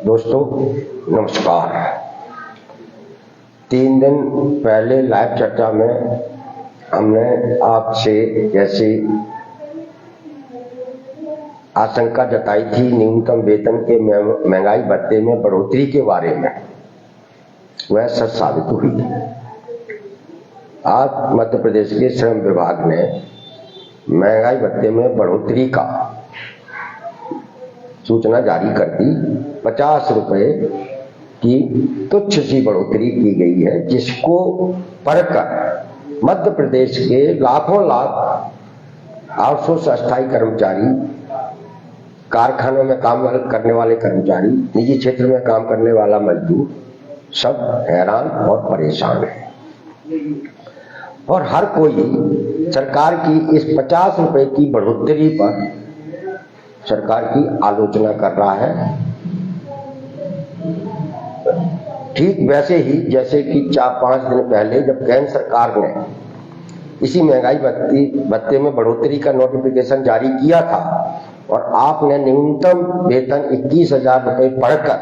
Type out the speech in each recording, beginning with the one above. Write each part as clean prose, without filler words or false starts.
दोस्तों नमस्कार। 3 दिन पहले लाइव चर्चा में हमने आपसे जैसे आशंका जताई थी न्यूनतम वेतन के महंगाई भत्ते में बढ़ोतरी के बारे में, वह सच साबित हुई। आज मध्य प्रदेश के श्रम विभाग ने महंगाई भत्ते में बढ़ोतरी का सूचना जारी कर दी। 50 रुपए की तुच्छ सी बढ़ोतरी की गई है, जिसको पढ़कर मध्य प्रदेश के लाखों लाख आउटसोर्स अस्थायी कर्मचारी, कारखानों में काम करने वाले कर्मचारी, निजी क्षेत्र में काम करने वाला मजदूर सब हैरान और परेशान है। और हर कोई सरकार की इस 50 रुपए की बढ़ोतरी पर सरकार की आलोचना कर रहा है। ठीक वैसे ही जैसे कि 4-5 दिन पहले जब केंद्र सरकार ने इसी महंगाई भत्ते में बढ़ोतरी का नोटिफिकेशन जारी किया था और आपने न्यूनतम वेतन 21,000 रुपए पढ़कर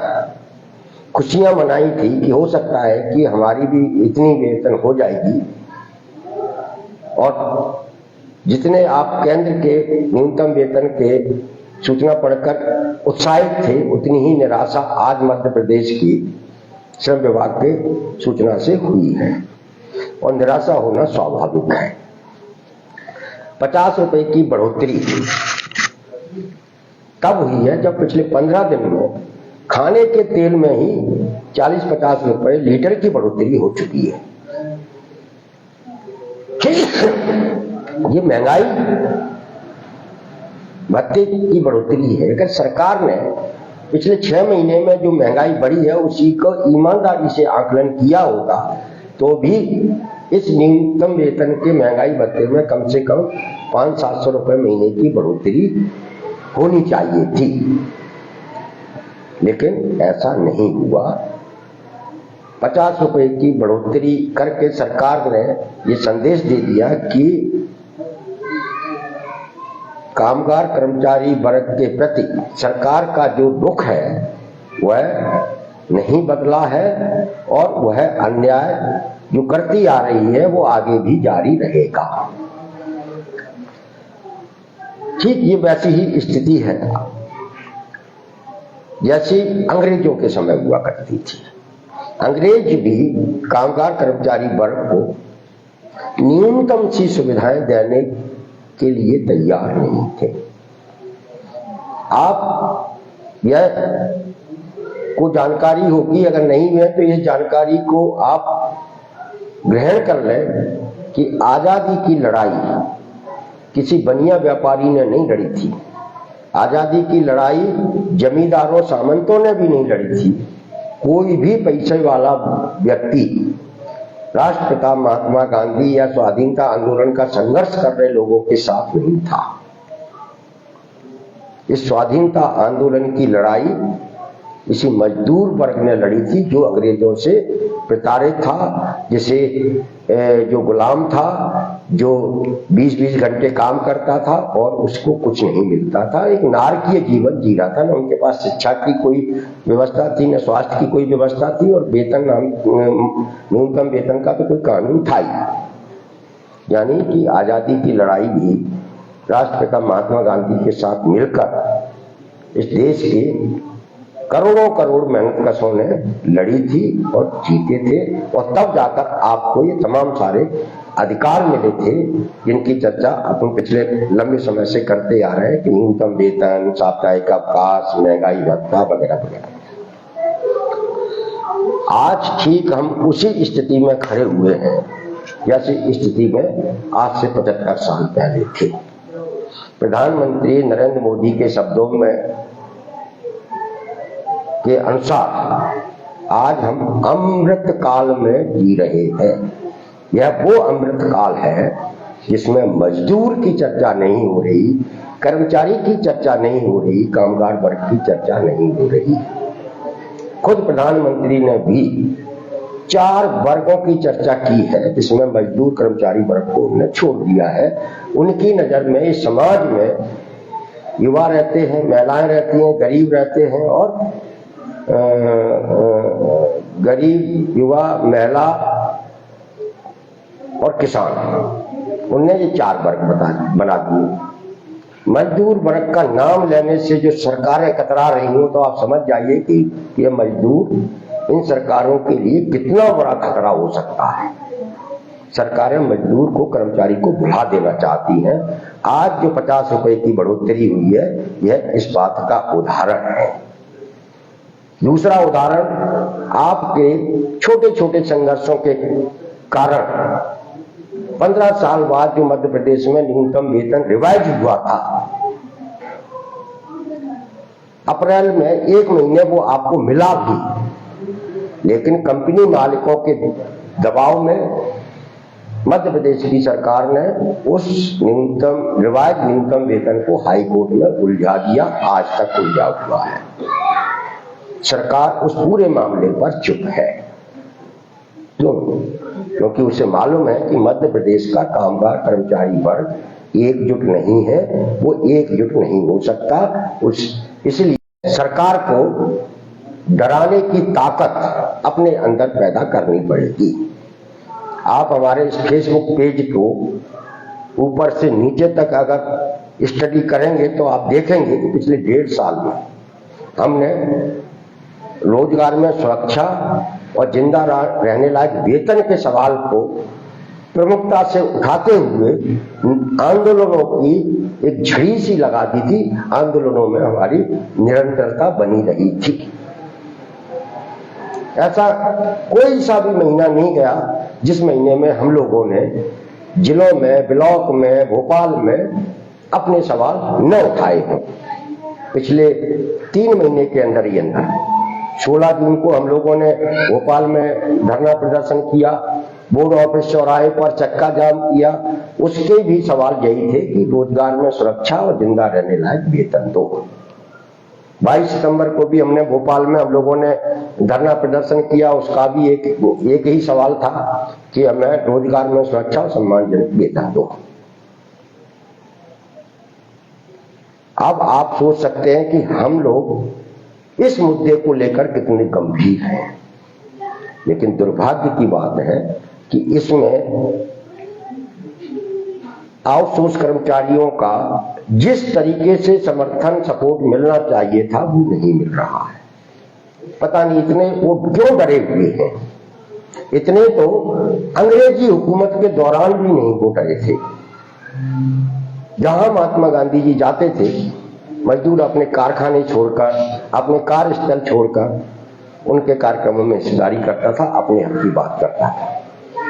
खुशियां मनाई थी कि हो सकता है कि हमारी भी इतनी वेतन हो जाएगी, और जितने आप केंद्र के न्यूनतम वेतन के सूचना पढ़कर उत्साहित थे, उतनी ही निराशा आज मध्य प्रदेश की श्रम विभाग के सूचना से हुई है, और निराशा होना स्वाभाविक है। 50 रुपए की बढ़ोतरी तब हुई है जब पिछले 15 दिन में खाने के तेल में ही 40-50 रुपए लीटर की बढ़ोतरी हो चुकी है। ये महंगाई भत्ते की बढ़ोतरी है। अगर सरकार ने पिछले 6 महीने में जो महंगाई बढ़ी है उसी को ईमानदारी से आकलन किया होगा तो भी इस न्यूनतम वेतन के महंगाई भत्ते में कम से कम 500-700 रुपए महीने की बढ़ोतरी होनी चाहिए थी, लेकिन ऐसा नहीं हुआ। 50 रुपए की बढ़ोतरी करके सरकार ने ये संदेश दे दिया कि कामगार कर्मचारी वर्ग के प्रति सरकार का जो रुख है वह नहीं बदला है, और वह अन्याय जो करती आ रही है वो आगे भी जारी रहेगा। ठीक ये वैसी ही स्थिति है जैसी अंग्रेजों के समय हुआ करती थी। अंग्रेज भी कामगार कर्मचारी वर्ग को न्यूनतम सी सुविधाएं देने के लिए तैयार नहीं थे। आप यह को जानकारी होगी, अगर नहीं है तो यह जानकारी को आप ग्रहण कर लें कि आजादी की लड़ाई किसी बनिया व्यापारी ने नहीं लड़ी थी। आजादी की लड़ाई जमींदारों सामंतों ने भी नहीं लड़ी थी। कोई भी पैसे वाला व्यक्ति राष्ट्रपिता महात्मा गांधी या स्वाधीनता आंदोलन का संघर्ष कर रहे लोगों के साथ नहीं था। इस स्वाधीनता आंदोलन की लड़ाई इसी मजदूर वर्ग ने लड़ी थी जो अंग्रेजों से प्रताड़ित था, जिसे जो गुलाम था, जो 20-20 घंटे काम करता था और उसको कुछ नहीं मिलता था, एक नारकीय जीवन जी रहा था। न उनके पास शिक्षा की कोई व्यवस्था थी, न स्वास्थ्य की कोई व्यवस्था थी, और वेतन न्यूनतम वेतन का तो कोई कानून था ही। यानी कि आजादी की लड़ाई भी राष्ट्रपिता महात्मा गांधी के साथ मिलकर इस देश के करोड़ों करोड़ मेहनतकशों ने लड़ी थी और जीते थे, और तब जाकर आपको ये तमाम सारे अधिकार मिले थे जिनकी चर्चा अपन पिछले लंबे समय से करते आ रहे हैं कि न्यूनतम वेतन, साप्ताहिक अवकाश, महंगाई भत्ता वगैरह वगैरह। आज ठीक हम उसी स्थिति में खड़े हुए हैं जैसी स्थिति में आज से 75 साल पहले थे। प्रधानमंत्री नरेंद्र मोदी के शब्दों में के अनुसार आज हम अमृत काल में जी रहे हैं। यह वो अमृत काल है जिसमें मजदूर की चर्चा नहीं हो रही, कर्मचारी की चर्चा नहीं हो रही, कामगार वर्ग की चर्चा नहीं हो रही। खुद प्रधानमंत्री ने भी 4 वर्गों की चर्चा की है, जिसमें मजदूर कर्मचारी वर्ग को उन्होंने छोड़ दिया है। उनकी नजर में इस समाज में युवा रहते हैं, महिलाएं रहती हैं, गरीब रहते हैं, और गरीब, युवा, महिला और किसान, उनने ये 4 वर्ग बना दिए। मजदूर वर्ग का नाम लेने से जो सरकारें कतरा रही हो, तो आप समझ जाइए कि ये मजदूर इन सरकारों के लिए कितना बड़ा खतरा हो सकता है। सरकारें मजदूर को, कर्मचारी को भुला देना चाहती हैं। आज जो 50 रुपए की बढ़ोतरी हुई है, यह इस बात का उदाहरण है। दूसरा उदाहरण, आपके छोटे छोटे संघर्षों के कारण 15 साल बाद जो मध्य प्रदेश में न्यूनतम वेतन रिवाइज हुआ था, अप्रैल में 1 महीने वो आपको मिला भी, लेकिन कंपनी मालिकों के दबाव में मध्य प्रदेश की सरकार ने उस रिवाइज न्यूनतम वेतन को हाई कोर्ट में उलझा दिया। आज तक उलझा हुआ है। सरकार उस पूरे मामले पर चुप है। क्यों? क्योंकि उसे मालूम है कि मध्य प्रदेश का कामगार कर्मचारी वर्ग एकजुट नहीं है, वो एकजुट नहीं हो सकता। इसलिए सरकार को डराने की ताकत अपने अंदर पैदा करनी पड़ेगी। आप हमारे इस फेसबुक पेज को ऊपर से नीचे तक अगर स्टडी करेंगे तो आप देखेंगे कि पिछले 1.5 साल में हमने रोजगार में सुरक्षा और जिंदा रहने लायक वेतन के सवाल को प्रमुखता से उठाते हुए आंदोलनों की एक झड़ी सी लगा दी थी। आंदोलनों में हमारी निरंतरता बनी रही थी। ऐसा कोई सा भी महीना नहीं गया जिस महीने में हम लोगों ने जिलों में, ब्लॉक में, भोपाल में अपने सवाल न उठाए हों। पिछले 3 महीने के अंदर ही अंदर 16 जून को हम लोगों ने भोपाल में धरना प्रदर्शन किया, बोर्ड ऑफिस चौराहे पर चक्का जाम किया। उसके भी सवाल यही थे कि रोजगार में सुरक्षा और जिंदा रहने लायक वेतन दो। 22 सितंबर को भी हमने भोपाल में हम लोगों ने धरना प्रदर्शन किया। उसका भी एक ही सवाल था कि हमें रोजगार में सुरक्षा और सम्मानजनक वेतन दो। अब आप सोच सकते हैं कि हम लोग इस मुद्दे को लेकर कितने गंभीर हैं, लेकिन दुर्भाग्य की बात है कि इसमें आउटसोर्स कर्मचारियों का जिस तरीके से समर्थन, सपोर्ट मिलना चाहिए था, वो नहीं मिल रहा है। पता नहीं इतने वो क्यों डरे हुए हैं। इतने तो अंग्रेजी हुकूमत के दौरान भी नहीं वो डरे थे। जहां महात्मा गांधी जी जाते थे, मजदूर अपने कारखाने छोड़कर, अपने कार्यस्थल छोड़कर उनके कार्यक्रमों में हिस्सेदारी करता था, अपने हक की बात करता था।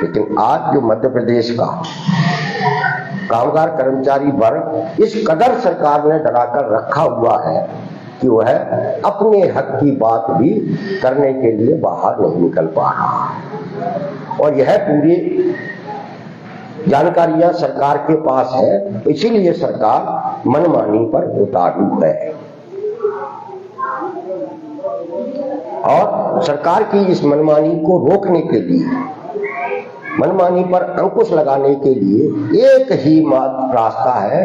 लेकिन आज जो मध्य प्रदेश का कामगार कर्मचारी वर्ग इस कदर सरकार ने डराकर रखा हुआ है कि वह अपने हक की बात भी करने के लिए बाहर नहीं निकल पा रहा है। और यह पूरी जानकारियां सरकार के पास है, इसीलिए सरकार मनमानी पर उतारू है। और सरकार की इस मनमानी को रोकने के लिए, मनमानी पर अंकुश लगाने के लिए एक ही मात्र रास्ता है,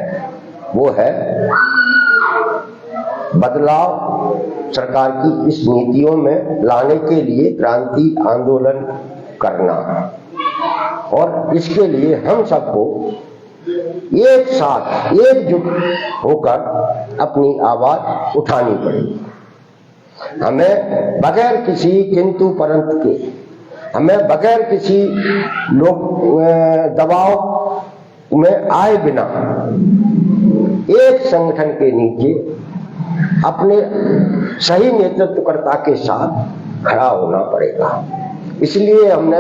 वो है बदलाव। सरकार की इस नीतियों में लाने के लिए क्रांति आंदोलन करना, और इसके लिए हम सबको एक साथ एकजुट होकर अपनी आवाज उठानी पड़ेगी। हमें बगैर किसी किंतु परंतु के, हमें बगैर किसी लोग दबाव में आए बिना एक संगठन के नीचे अपने सही नेतृत्वकर्ता के साथ खड़ा होना पड़ेगा। इसलिए हमने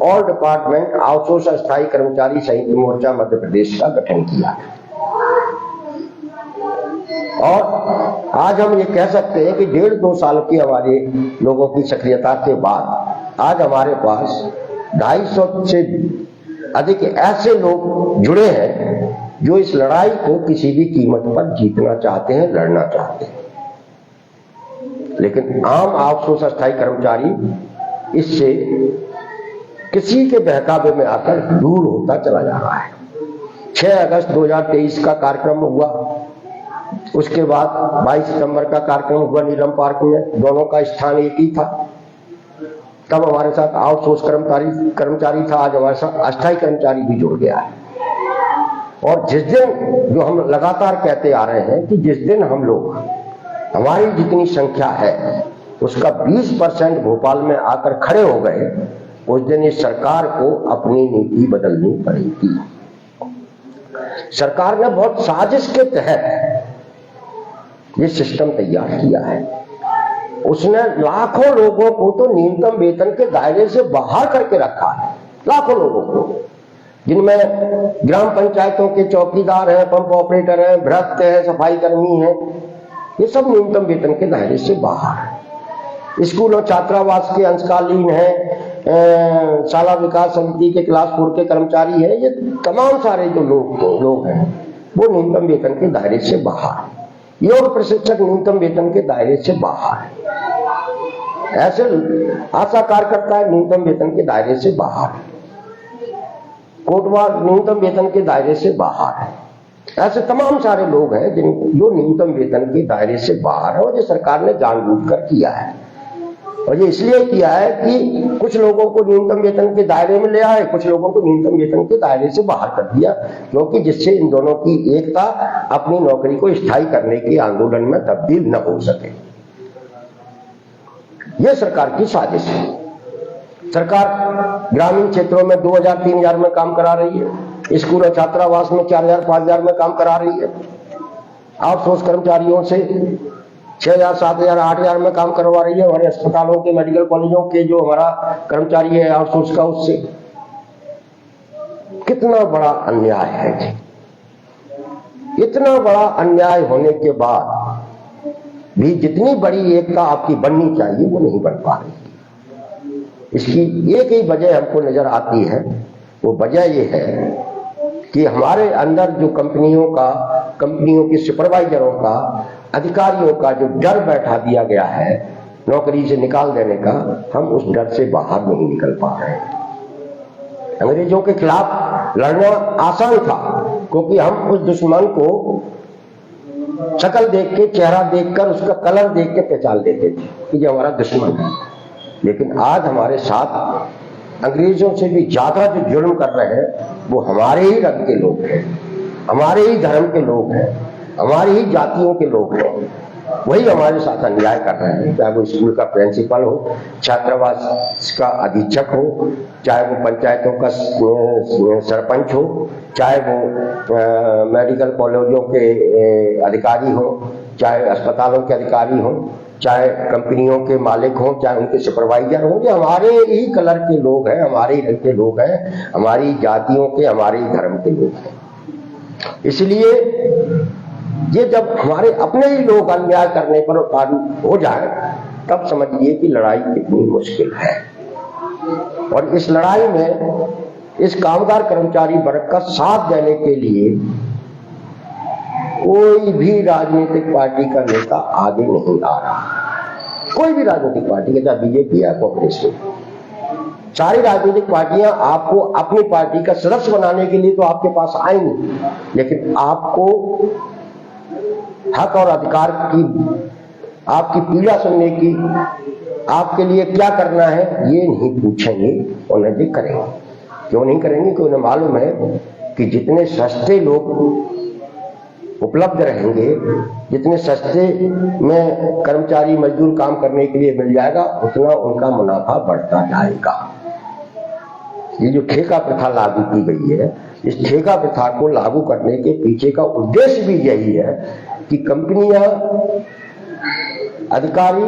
ऑल डिपार्टमेंट आउटसोर्स अस्थायी कर्मचारी संयुक्त मोर्चा मध्य प्रदेश का गठन किया। और आज हम ये कह सकते हैं कि 1.5-2 साल की हमारे लोगों की सक्रियता के बाद आज हमारे पास 250 से अधिक ऐसे लोग जुड़े हैं जो इस लड़ाई को किसी भी कीमत पर जीतना चाहते हैं, लड़ना चाहते हैं। लेकिन आम आउटसोर्स अस्थायी कर्मचारी इससे किसी के बहकावे में आकर दूर होता चला जा रहा है। 6 अगस्त 2023 का कार्यक्रम हुआ, उसके बाद 22 सितंबर का कार्यक्रम हुआ नीलम पार्क में, दोनों का स्थान एक ही था। तब हमारे साथ आउटसोर्स कर्मचारी था, आज हमारे साथ अस्थायी कर्मचारी भी जुड़ गया है। और जिस दिन, जो हम लगातार कहते आ रहे हैं कि जिस दिन हम लोग, हमारी जितनी संख्या है उसका 20% भोपाल में आकर खड़े हो गए, उस दिन इस सरकार को अपनी नीति बदलनी पड़ेगी। सरकार ने बहुत साजिश के तहत ये सिस्टम तैयार किया है। उसने लाखों लोगों को तो न्यूनतम वेतन के दायरे से बाहर करके रखा है, लाखों लोगों को, जिनमें ग्राम पंचायतों के चौकीदार हैं, पंप ऑपरेटर हैं, भ्रष्ट हैं, सफाई कर्मी हैं, ये सब न्यूनतम वेतन के दायरे से बाहर है। स्कूल और छात्रावास के अंशकालीन हैं, शाला विकास समिति के क्लास 4 के कर्मचारी हैं, ये तमाम सारे जो लोग हैं वो न्यूनतम वेतन के दायरे से बाहर। योग प्रशिक्षक न्यूनतम वेतन के दायरे से बाहर है। ऐसे आशा कार्यकर्ता न्यूनतम वेतन के दायरे से बाहर है। कोटवार न्यूनतम वेतन के दायरे से बाहर है। ऐसे तमाम सारे लोग हैं जो न्यूनतम वेतन के दायरे से बाहर है, और ये सरकार ने जानबूझकर किया है। और ये इसलिए किया है कि कुछ लोगों को न्यूनतम वेतन के दायरे में ले आए, कुछ लोगों को न्यूनतम वेतन के दायरे से बाहर कर दिया, क्योंकि जिससे इन दोनों की एकता अपनी नौकरी को स्थायी करने के आंदोलन में तब्दील न हो सके। यह सरकार की साजिश है। सरकार ग्रामीण क्षेत्रों में 2000-3000 में काम करा रही है, स्कूल और छात्रावास में 4000-5000 में काम करा रही है, आउटसोर्स कर्मचारियों से 6000, 7000, 8000 में काम करवा रही है। हमारे अस्पतालों के, मेडिकल कॉलेजों के जो हमारा कर्मचारी है आउटसोर्स का, उससे कितना बड़ा अन्याय है जी। इतना बड़ा अन्याय होने के बाद भी जितनी बड़ी एकता आपकी बननी चाहिए वो नहीं बन पा रही। इसकी एक ही वजह हमको नजर आती है, वो वजह ये है कि हमारे अंदर जो कंपनियों के सुपरवाइजरों का, अधिकारियों का जो डर बैठा दिया गया है नौकरी से निकाल देने का, हम उस डर से बाहर नहीं निकल पा रहे हैं। अंग्रेजों के खिलाफ लड़ना आसान था, क्योंकि हम उस दुश्मन को शक्ल देख के, चेहरा देखकर, उसका कलर देख के पहचान लेते थे कि ये हमारा दुश्मन है। लेकिन आज हमारे साथ अंग्रेजों से भी ज्यादा जो जुर्म कर रहे हैं वो हमारे ही रंग के लोग हैं, हमारे ही धर्म के लोग हैं, हमारी ही जातियों के लोग हैं। वही हमारे साथ अन्याय कर रहे हैं, चाहे वो स्कूल का प्रिंसिपल हो, छात्रावास का अधीक्षक हो, चाहे वो पंचायतों का सरपंच हो, चाहे वो मेडिकल कॉलेजों के अधिकारी हो, चाहे अस्पतालों के अधिकारी हो, चाहे कंपनियों के मालिक हो, चाहे उनके सुपरवाइजर हो, ये हमारे ही कलर के लोग हैं, हमारे ही रंग के लोग हैं, हमारी जातियों के, हमारे ही धर्म के लोग हैं। इसलिए ये जब हमारे अपने ही लोग अन्याय करने पर उतारू हो जाए, तब समझिए कि लड़ाई कितनी मुश्किल है। और इस लड़ाई में इस कामगार कर्मचारी वर्ग का साथ देने के लिए कोई भी राजनीतिक पार्टी का नेता आगे नहीं आ रहा। कोई भी राजनीतिक पार्टी, चाहे बीजेपी या कांग्रेस हो, सारी राजनीतिक पार्टियां आपको अपनी पार्टी का सदस्य बनाने के लिए तो आपके पास आएंगी, लेकिन आपको हक और अधिकार की, आपकी पीड़ा सुनने की, आपके लिए क्या करना है ये नहीं पूछेंगे और न भी करेंगे। क्यों नहीं करेंगे? क्योंकि उन्हें मालूम है कि जितने सस्ते लोग उपलब्ध रहेंगे, जितने सस्ते में कर्मचारी मजदूर काम करने के लिए मिल जाएगा, उतना उनका मुनाफा बढ़ता जाएगा। ये जो ठेका प्रथा लागू की गई है, इस ठेका प्रथा को लागू करने के पीछे का उद्देश्य भी यही है कि कंपनियां, अधिकारी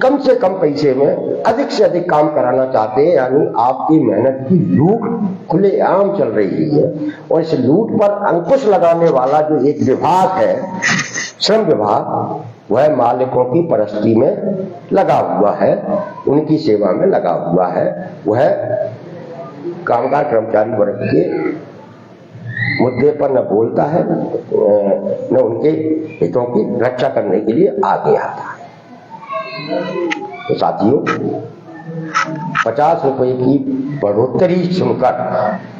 कम से कम पैसे में अधिक से अधिक काम कराना चाहते हैं। यानी आपकी मेहनत की लूट खुलेआम चल रही है, और इस लूट पर अंकुश लगाने वाला जो एक विभाग है, श्रम विभाग, वह मालिकों की परस्ती में लगा हुआ है, उनकी सेवा में लगा हुआ है। वह कामगार कर्मचारी वर्ग के मुद्दे पर न बोलता है, न उनके हितों की रक्षा करने के लिए आगे आता है। तो साथियों, 50 रुपए की बढ़ोतरी सुनकर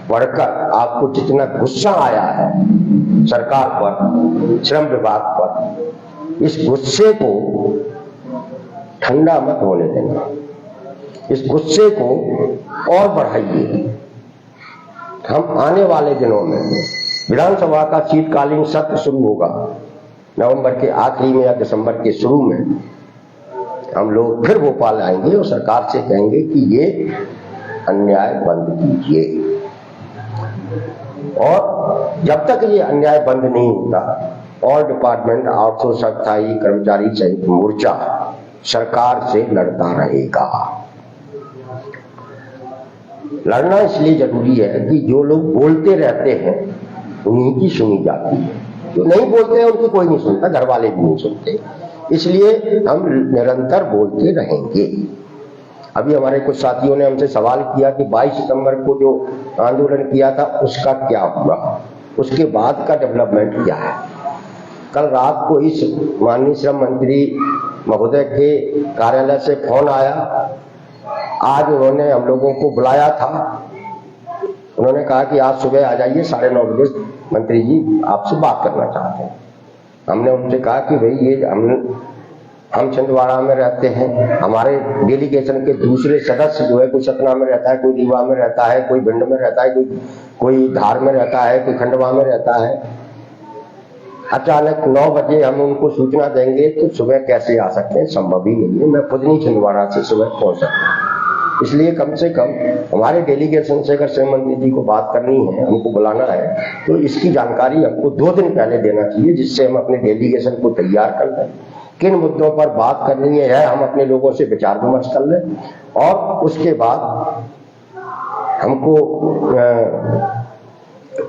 बढ़कर आपको जितना गुस्सा आया है सरकार पर, श्रम विभाग पर, इस गुस्से को ठंडा मत होने देना, इस गुस्से को और बढ़ाइए। हम आने वाले दिनों में विधानसभा का शीतकालीन सत्र शुरू होगा, नवंबर के आखिरी में या दिसंबर के शुरू में हम लोग फिर भोपाल आएंगे और सरकार से कहेंगे कि ये अन्याय बंद कीजिए। और जब तक ये अन्याय बंद नहीं होता, ऑल डिपार्टमेंट आउटसोर्स अस्थायी कर्मचारी सहित मोर्चा सरकार से लड़ता रहेगा। लड़ना इसलिए जरूरी है कि जो लोग बोलते रहते हैं उन्हीं की सुनी जाती है, जो नहीं बोलते हैं उनकी कोई नहीं सुनता, घर वाले भी नहीं सुनते। इसलिए हम निरंतर बोलते रहेंगे। अभी हमारे कुछ साथियों ने हमसे सवाल किया कि 22 सितंबर को जो आंदोलन किया था उसका क्या हुआ, उसके बाद का डेवलपमेंट क्या है। कल रात को इस माननीय श्रम मंत्री महोदय के कार्यालय से फोन आया। आज उन्होंने हम लोगों को बुलाया था, उन्होंने कहा कि आज सुबह आ जाइए 9:30 बजे, मंत्री जी आपसे बात करना चाहते हैं। हमने उनसे कहा कि भाई ये हम छिंदवाड़ा में रहते हैं, हमारे डेलीगेशन के दूसरे सदस्य जो है, कोई सतना में रहता है, कोई रीवा में रहता है, कोई भिंड में रहता है, कोई धार में रहता है, कोई खंडवा में रहता है। अचानक 9 बजे हम उनको सूचना देंगे तो सुबह कैसे आ सकते हैं, संभव ही नहीं है। मैं खुद नहीं छिंदवाड़ा से सुबह पहुंच सकता, इसलिए कम से कम हमारे डेलीगेशन से अगर श्रम मंत्री जी को बात करनी है, हमको बुलाना है, तो इसकी जानकारी हमको 2 दिन पहले देना चाहिए, जिससे हम अपने डेलीगेशन को तैयार कर लें। किन मुद्दों पर बात करनी है हम अपने लोगों से विचार विमर्श कर लें और उसके बाद हमको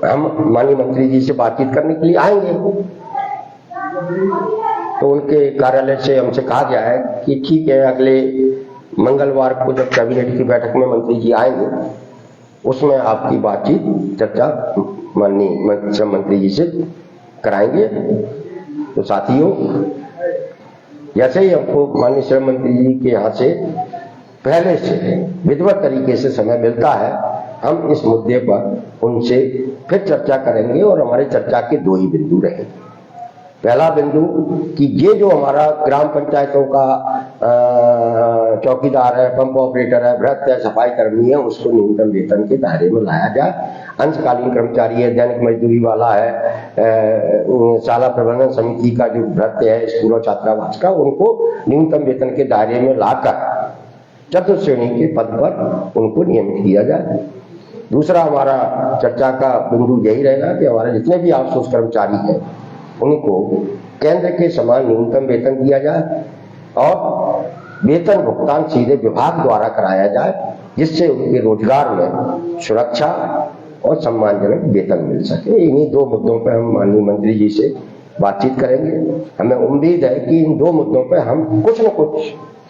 हम माननीय मंत्री जी से बातचीत करने के लिए आएंगे। तो उनके कार्यालय से हमसे कहा गया है कि ठीक है, अगले मंगलवार को जब कैबिनेट की बैठक में मंत्री जी आएंगे उसमें आपकी बातचीत चर्चा माननीय श्रम मंत्री जी से कराएंगे। तो साथियों, जैसे ही हमको माननीय श्रम मंत्री जी के यहाँ से पहले से विधिवत तरीके से समय मिलता है, हम इस मुद्दे पर उनसे फिर चर्चा करेंगे और हमारे चर्चा के 2 ही बिंदु रहेंगे। पहला बिंदु कि ये जो हमारा ग्राम पंचायतों का चौकीदार है, पंप ऑपरेटर है, भ्रष्ट है, सफाई कर्मी है, उसको न्यूनतम वेतन के दायरे में लाया जाए। अंशकालीन कर्मचारी है, दैनिक मजदूरी वाला है, शाला प्रबंधन समिति का जो भ्रष्ट है, स्कूलों छात्रावास का, उनको न्यूनतम वेतन के दायरे में लाकर चतुर्थ श्रेणी के पद पर उनको नियमित किया जाए। दूसरा हमारा चर्चा का बिंदु यही रहेगा कि हमारे जितने भी आउटसोर्स कर्मचारी हैं उनको केंद्र के समान न्यूनतम वेतन दिया जाए और वेतन भुगतान सीधे विभाग द्वारा कराया जाए, जिससे उनके रोजगार में सुरक्षा और सम्मानजनक वेतन मिल सके। इन्हीं 2 मुद्दों पर हम माननीय मंत्री जी से बातचीत करेंगे। हमें उम्मीद है कि इन 2 मुद्दों पर हम कुछ न कुछ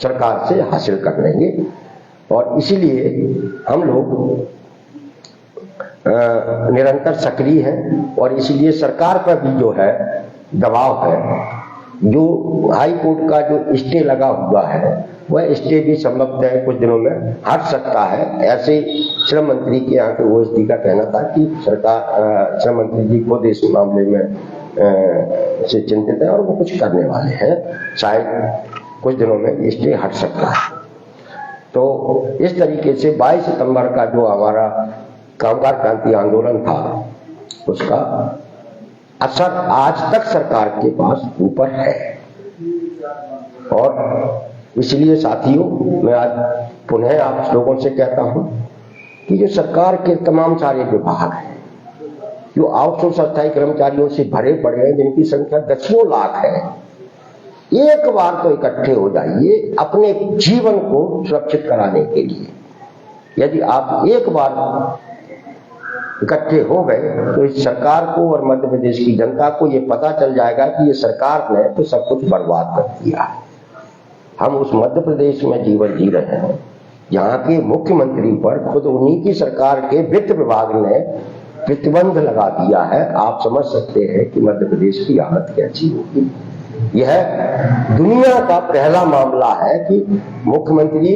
सरकार से हासिल कर लेंगे और इसीलिए हम लोग निरंतर सक्रिय हैं और इसीलिए सरकार पर भी जो है दबाव है। जो हाई कोर्ट का जो स्टे लगा हुआ है वह स्टे भी संभवतः कुछ दिनों में हट सकता है। ऐसे श्रम मंत्री के यहाँ के ओएसडी का कहना था कि सरकार श्रम मंत्री जी खुद इस मामले में से चिंतित है और वो कुछ करने वाले हैं, शायद कुछ दिनों में स्टे हट सकता है। तो इस तरीके से 22 सितंबर का जो हमारा कामगार क्रांति आंदोलन था उसका असर आज तक सरकार के पास ऊपर है और इसलिए साथियों, मैं आज पुनः आप लोगों से कहता हूं कि जो सरकार के तमाम सारे विभाग हैं जो आउटसोर्स अस्थायी कर्मचारियों से भरे पड़े हैं, जिनकी संख्या दसियों लाख है, एक बार तो इकट्ठे हो जाइए अपने जीवन को सुरक्षित कराने के लिए। यदि आप एक बार इकट्ठे हो गए तो इस सरकार को और मध्य प्रदेश की जनता को ये पता चल जाएगा कि ये सरकार ने तो सब कुछ बर्बाद कर दिया है। हम उस मध्य प्रदेश में जीवन जी रहे हैं, यहाँ के मुख्यमंत्री पर खुद उन्हीं की सरकार के वित्त विभाग ने प्रतिबंध लगा दिया है। आप समझ सकते हैं कि मध्य प्रदेश की हालत कैसी होगी। यह दुनिया का पहला मामला है कि मुख्यमंत्री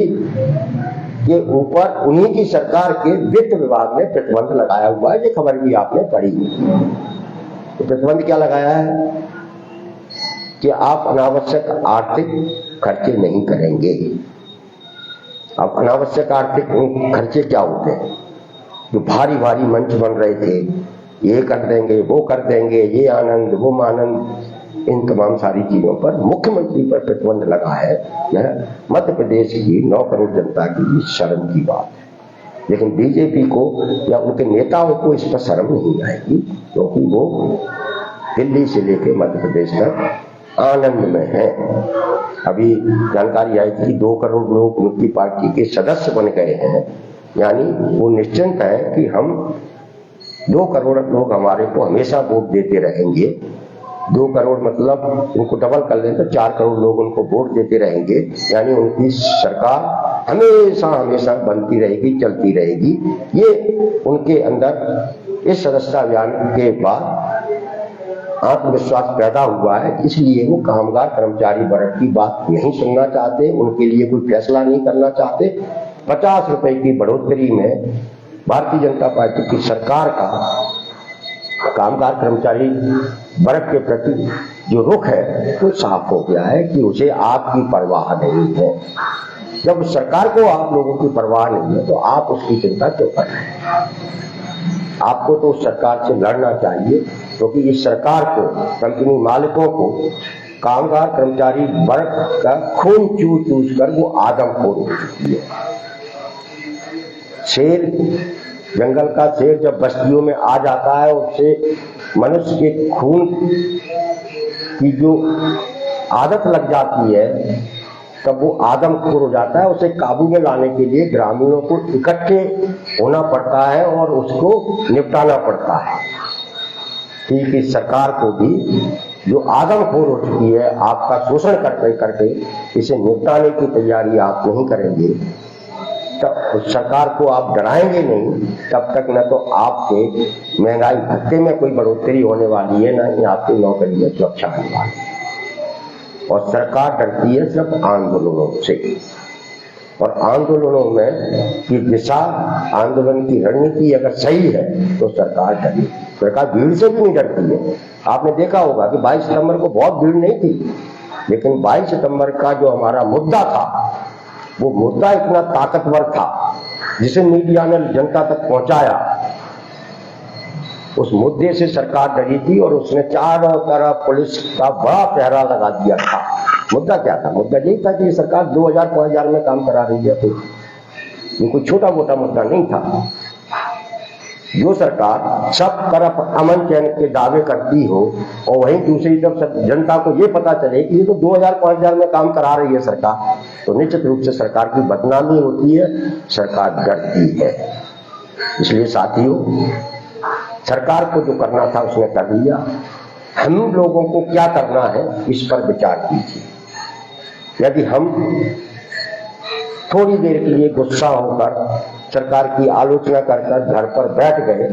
ये ऊपर उन्हीं की सरकार के वित्त विभाग ने प्रतिबंध लगाया हुआ है। ये खबर भी आपने पढ़ी। तो प्रतिबंध क्या लगाया है कि आप अनावश्यक आर्थिक खर्चे नहीं करेंगे। अब अनावश्यक आर्थिक खर्चे क्या होते हैं? जो भारी भारी मंच बन रहे थे, ये कर देंगे, वो कर देंगे, ये आनंद, वो आनंद, इन तमाम सारी चीजों पर मुख्यमंत्री पर प्रतिबंध लगा है। यह मध्य प्रदेश की 9 करोड़ जनता की शर्म की बात है। लेकिन बीजेपी को या उनके नेताओं को इस पर शर्म नहीं आएगी, क्योंकि वो दिल्ली से लेकर मध्य प्रदेश तक आनंद में है। अभी जानकारी आई थी 2 करोड़ लोग उनकी पार्टी के सदस्य बन गए हैं, यानी वो निश्चिंत है कि हम 2 करोड़ लोग हमारे को हमेशा वोट देते रहेंगे। 2 करोड़ मतलब उनको डबल कर लें तो 4 करोड़ लोग उनको वोट देते रहेंगे, यानी उनकी सरकार हमेशा हमेशा बनती रहेगी, चलती रहेगी। ये उनके अंदर इस सदस्यता अभियान के बाद आत्मविश्वास पैदा हुआ है। इसलिए वो कामगार कर्मचारी वर्ग की बात नहीं सुनना चाहते, उनके लिए कोई फैसला नहीं करना चाहते। 50 रुपए की बढ़ोतरी में भारतीय जनता पार्टी की सरकार का कामगार कर्मचारी वर्ग के प्रति जो रुख है वो साफ हो गया है कि उसे आपकी परवाह नहीं है। जब सरकार को आप लोगों की परवाह नहीं है तो आप उसकी चिंता क्यों कर रहे हैं? आपको तो उस सरकार से लड़ना चाहिए, क्योंकि इस सरकार को, कंपनी मालिकों को कामगार कर्मचारी वर्ग का खून चूस कर वो आदमखोर हो चुकी है। शेर, जंगल का शेर जब बस्तियों में आ जाता है, उससे मनुष्य के खून की जो आदत लग जाती है, तब वो आदमखोर हो जाता है। उसे काबू में लाने के लिए ग्रामीणों को इकट्ठे होना पड़ता है और उसको निपटाना पड़ता है। ठीक इस सरकार को भी जो आदमखोर हो चुकी है, आपका शोषण करते करके इसे निपटाने की तैयारी आप नहीं करेंगे, तब उस सरकार को आप डराएंगे नहीं, तब तक न तो आपके महंगाई भत्ते में कोई बढ़ोतरी होने वाली है, न ही आपकी नौकरी में सुरक्षा होने वाली है। और सरकार डरती है सिर्फ आंदोलनों से, और आंदोलनों में की दिशा, आंदोलन की रणनीति अगर सही है तो सरकार डरती। सरकार भीड़ से भी नहीं डरती है। आपने देखा होगा कि 22 सितंबर को बहुत भीड़ नहीं थी, लेकिन 22 सितंबर का जो हमारा मुद्दा था, वो मुद्दा इतना ताकतवर था जिसे मीडिया ने जनता तक पहुंचाया। उस मुद्दे से सरकार डरी थी और उसने चारों तरफ पुलिस का बड़ा पहरा लगा दिया था। मुद्दा क्या था? मुद्दा यही था कि ये सरकार 2000-5000 में काम करा रही है। ये कोई छोटा मोटा मुद्दा नहीं था। जो सरकार सब तरफ अमन चैन के दावे करती हो और वहीं दूसरी तरफ जनता को ये पता चले कि ये तो 2000-5000 में काम करा रही है सरकार, तो निश्चित रूप से सरकार की बदनामी होती है, सरकार डरती है। इसलिए साथियों, सरकार को जो करना था उसने कर लिया। हम लोगों को क्या करना है इस पर विचार कीजिए। यदि हम थोड़ी देर के लिए गुस्सा होकर सरकार की आलोचना कर घर पर बैठ गए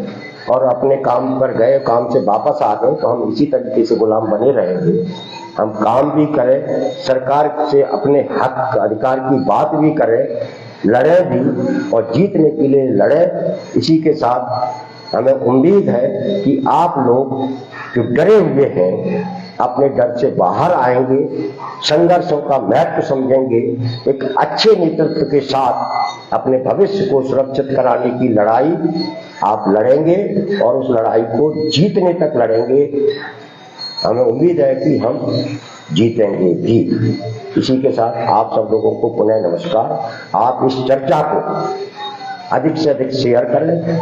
और अपने काम पर गए, काम से वापस आ गए, तो हम इसी तरीके से गुलाम बने रहेंगे। हम काम भी करें, सरकार से अपने हक अधिकार की बात भी करें, लड़े भी और जीतने के लिए लड़े। इसी के साथ हमें उम्मीद है कि आप लोग जो डरे हुए हैं अपने डर से बाहर आएंगे, संघर्षों का महत्व समझेंगे, एक अच्छे नेतृत्व के साथ अपने भविष्य को सुरक्षित कराने की लड़ाई आप लड़ेंगे और उस लड़ाई को जीतने तक लड़ेंगे। हमें उम्मीद है कि हम जीतेंगे भी। इसी के साथ आप सब लोगों को पुनः नमस्कार। आप इस चर्चा को अधिक से अधिक शेयर करें,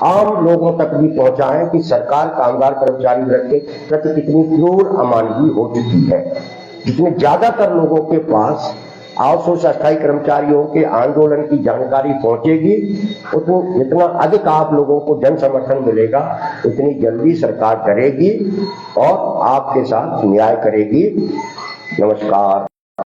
आम लोगों तक भी पहुंचाएं कि सरकार कामगार कर्मचारी वर्ग के प्रति कितनी क्रूर अमानवीय हो चुकी है। जितने ज्यादातर लोगों के पास आउटसोर्स अस्थायी कर्मचारियों के आंदोलन की जानकारी पहुंचेगी, जितना अधिक आप लोगों को जन समर्थन मिलेगा, उतनी जल्दी सरकार डरेगी और आपके साथ न्याय करेगी। नमस्कार।